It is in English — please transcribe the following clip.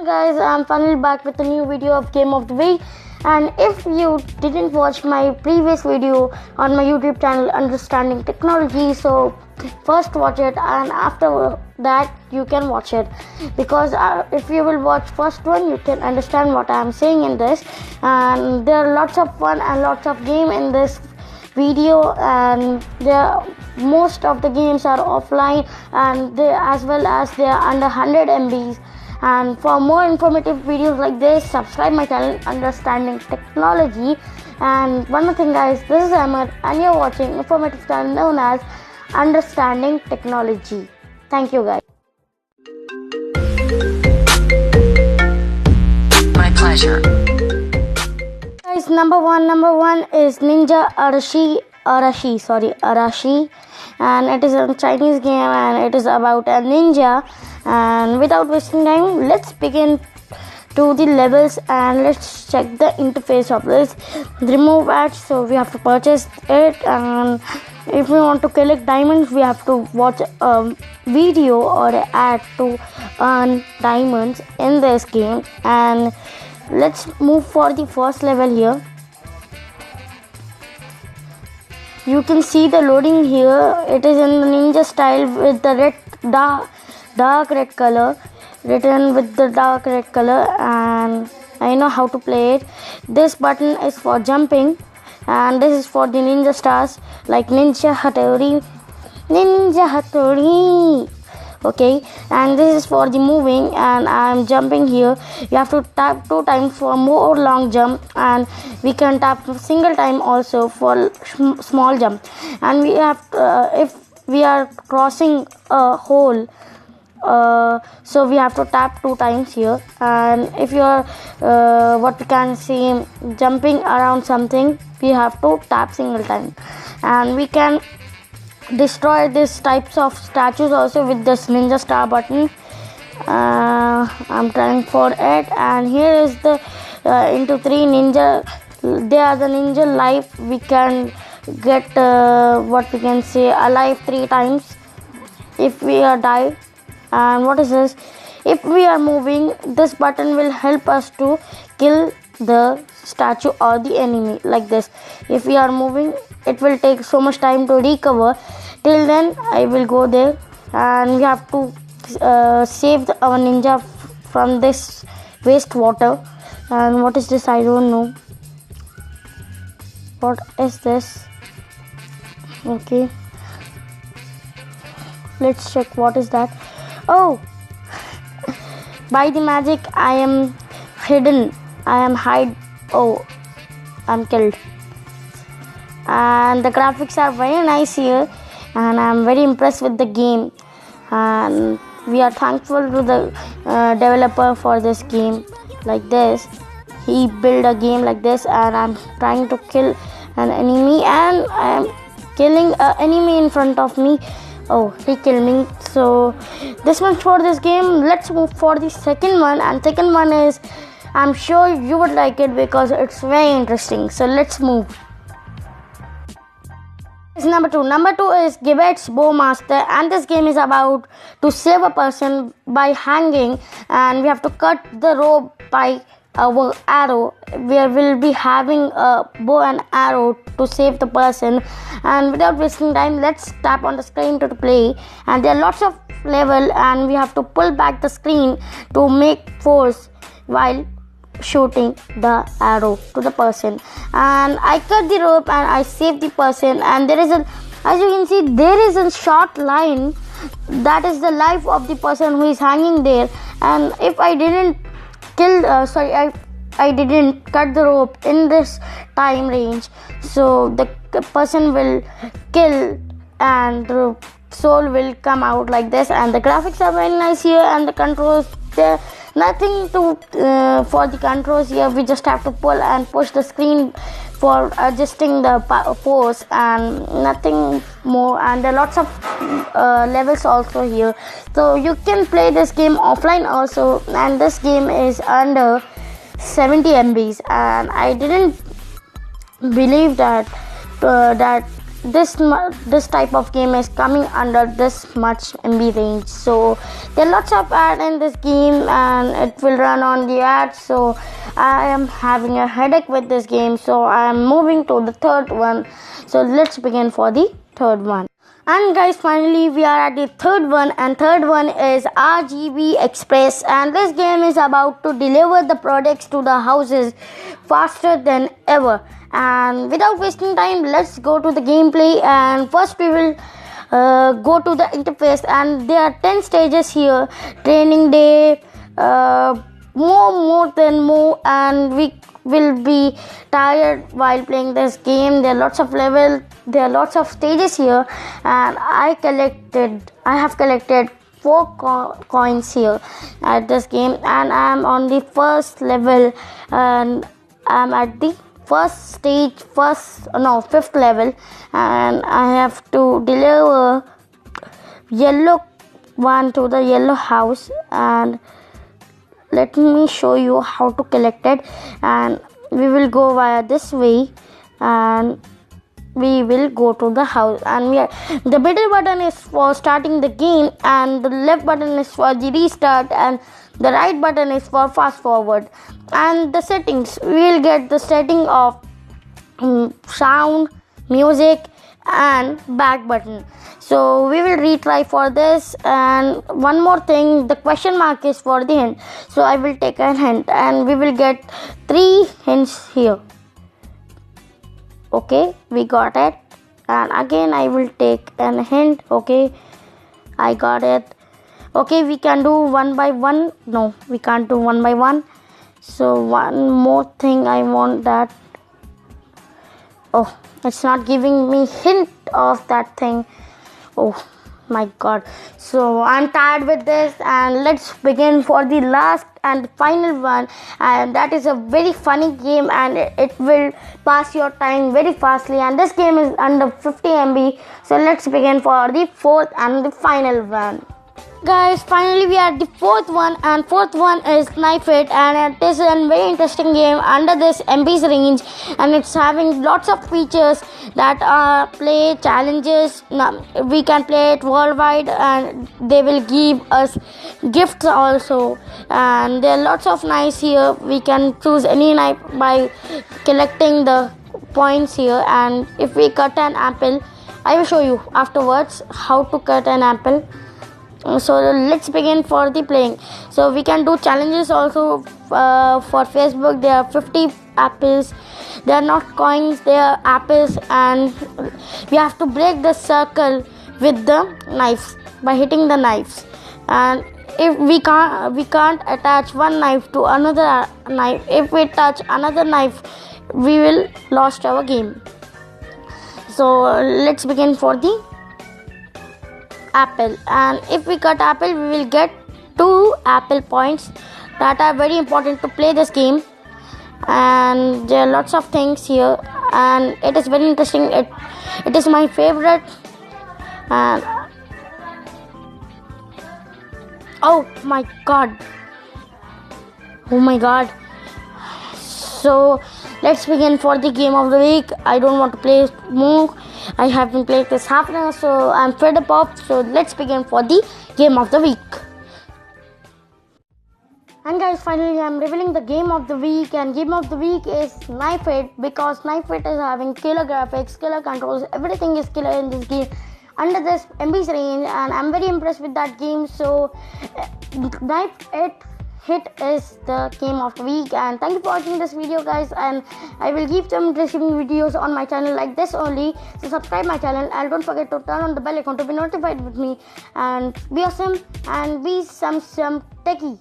Guys, I'm finally back with a new video of Game of the Week. And if you didn't watch my previous video on my YouTube channel Understanding Technology, so first watch it and after that you can watch it, because if you will watch first one you can understand what I am saying in this. And there are lots of fun and lots of game in this video, and most of the games are offline, and they as well as they are under 100 MBs. And for more informative videos like this, subscribe my channel Understanding Technology. And one more thing guys, this is Ahmed and you're watching informative channel known as Understanding Technology. Thank you guys. My pleasure. Guys, number one is Ninja Arashi, and it is a Chinese game and it is about a ninja. And without wasting time, let's begin to the levels and let's check the interface of this. Remove ads, so we have to purchase it, and if we want to collect diamonds we have to watch a video or an ad to earn diamonds in this game. And let's move for the first level here. You can see the loading here. It is in ninja style with the dark red color, written with the dark red color, and I know how to play it. This button is for jumping, and this is for the ninja stars like Ninja Hattori. Okay, and this is for the moving, and I am jumping here. You have to tap 2 times for more long jump, and we can tap single time also for small jump. And we have if we are crossing a hole, so we have to tap 2 times here. And if you are what we can see jumping around something, we have to tap single time. And we can destroy these types of statues also with this ninja star button. I'm trying for it, and here is the into 3 ninja. They are the ninja life. We can get what we can say alive 3 times if we are die. And what is this? If we are moving, this button will help us to kill the statue or the enemy like this. If we are moving, it will take so much time to recover. Till then I will go there, and we have to save our ninja from this wastewater. And what is this? I don't know what is this. Okay, let's check what is that. Oh, by the magic I am hidden. Oh, I'm killed. And the graphics are very nice here, and I'm very impressed with the game. And we are thankful to the developer for this game. Like this, he built a game like this, and I'm trying to kill an enemy, and I am killing an enemy in front of me. Oh, he killed me. So this much for this game. Let's move for the second one, and second one is, I'm sure you would like it because it's very interesting. So let's move. Number two is Gibbet's Bowmaster, and this game is about to save a person by hanging, and we have to cut the rope by our arrow. We will be having a bow and arrow to save the person. And without wasting time, let's tap on the screen to play. And there are lots of level, and we have to pull back the screen to make force while shooting the arrow to the person. And I cut the rope and I saved the person. And there is as you can see, there is a short line. That is the life of the person who is hanging there. And if I didn't I didn't cut the rope in this time range, so the person will kill and the soul will come out like this. And the graphics are very nice here, and the controls, there nothing to for the controls here. We just have to pull and push the screen for adjusting the pose, and nothing more. And there are lots of levels also here, so you can play this game offline also. And this game is under 70 MBs, and I didn't believe that this type of game is coming under this much MB range. So there are lots of ads in this game and it will run on the ads. So I am having a headache with this game. So I am moving to the third one. So let's begin for the third one. And guys, finally we are at the third one, and third one is RGB Express, and this game is about to deliver the products to the houses faster than ever. And without wasting time, let's go to the gameplay. And first we will go to the interface, and there are 10 stages here. Training day, more than more, and we will be tired while playing this game. There are lots of levels, there are lots of stages here, and I have collected 4 coins here at this game, and I am on the first level, and I'm at the fifth level, and I have to deliver yellow one to the yellow house. And let me show you how to collect it. And we will go via this way, and we will go to the house. And the middle button is for starting the game, and the left button is for the restart, and the right button is for fast forward. And the settings, we will get the setting of sound, music, and back button. So we will retry for this. And one more thing, the question mark is for the hint. So I will take a hint, and we will get 3 hints here. Okay, we got it. And again I will take an hint. Okay, I got it. Okay, we can do one by one. No, we can't do one by one. So one more thing, I want that. Oh, it's not giving me hint of that thing. Oh my god. So I'm tired with this, and let's begin for the last and final one. And that is a very funny game, and it will pass your time very fastly, and this game is under 50 MB. So let's begin for the fourth and the final one. Guys, finally we are at the fourth one, and fourth one is Knife It, and it is a very interesting game under this MB's range, and it's having lots of features that are play challenges. We can play it worldwide, and they will give us gifts also. And there are lots of knives here. We can choose any knife by collecting the points here. And if we cut an apple, I will show you afterwards how to cut an apple. So let's begin for the playing. So we can do challenges also for Facebook. There are 50 apples. They are not coins, they are apples, and we have to break the circle with the knives by hitting the knives. And if we can't attach one knife to another knife. If we touch another knife, we will lost our game. So let's begin for the apple, and if we cut apple, we will get 2 apple points that are very important to play this game. And there are lots of things here, and it is very interesting. It is my favorite. And oh my god, so let's begin for the game of the week. I don't want to play more. I have been playing this half an hour, so I'm fed up. So let's begin for the game of the week. And guys, finally I'm revealing the game of the week, and game of the week is Knife It, because Knife It is having killer graphics, killer controls, everything is killer in this game under this MB's range, and I'm very impressed with that game. So Knife It Hit is the game of the week. And thank you for watching this video, guys, and I will give some interesting videos on my channel like this only. So subscribe my channel, and don't forget to turn on the bell icon to be notified with me. And be awesome and be some techie.